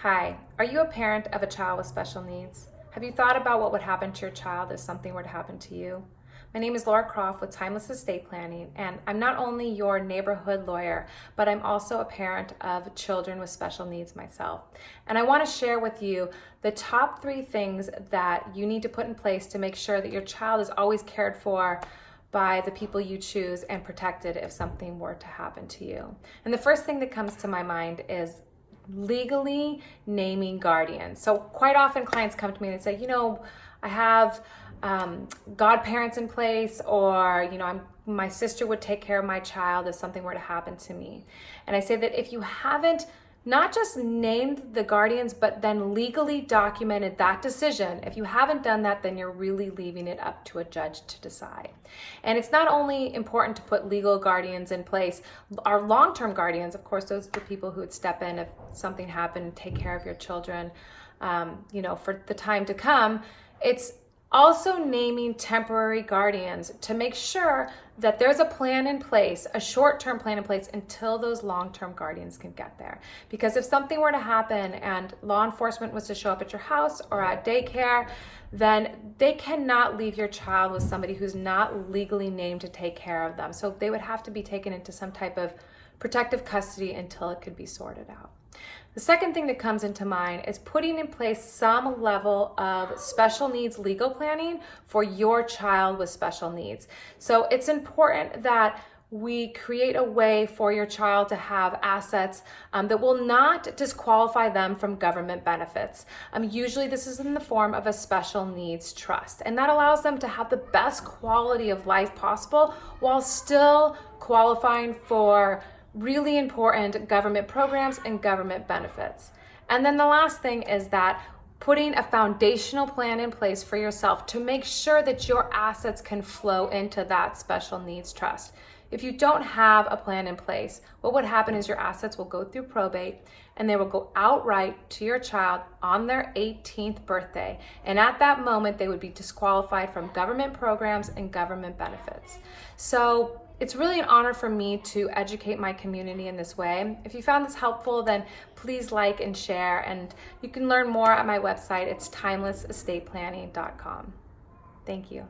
Hi, are you a parent of a child with special needs? Have you thought about what would happen to your child if something were to happen to you? My name is Laura Croft with Timeless Estate Planning, and I'm not only your neighborhood lawyer, but I'm also a parent of children with special needs myself. And I want to share with you the top 3 things that you need to put in place to make sure that your child is always cared for by the people you choose and protected if something were to happen to you. And the first thing that comes to my mind is legally naming guardians. So quite often clients come to me and say, I have godparents in place, or my sister would take care of my child if something were to happen to me. And I say that if you haven't not just named the guardians, but then legally documented that decision, if you haven't done that, then you're really leaving it up to a judge to decide. And it's not only important to put legal guardians in place, our long-term guardians, of course, those are the people who would step in if something happened and take care of your children, for the time to come. It's also naming temporary guardians to make sure that there's a plan in place, a short-term plan in place until those long-term guardians can get there. Because if something were to happen and law enforcement was to show up at your house or at daycare, then they cannot leave your child with somebody who's not legally named to take care of them. So they would have to be taken into some type of protective custody until it could be sorted out. The second thing that comes into mind is putting in place some level of special needs legal planning for your child with special needs. So it's important that we create a way for your child to have assets that will not disqualify them from government benefits. Usually this is in the form of a special needs trust, and that allows them to have the best quality of life possible while still qualifying for really important government programs and government benefits. And then the last thing is that putting a foundational plan in place for yourself to make sure that your assets can flow into that special needs trust. If you don't have a plan in place, what would happen is your assets will go through probate and they will go outright to your child on their 18th birthday. And at that moment, they would be disqualified from government programs and government benefits. So it's really an honor for me to educate my community in this way. If you found this helpful, then please like and share, and you can learn more at my website. It's timelessesstateplanning.com. Thank you.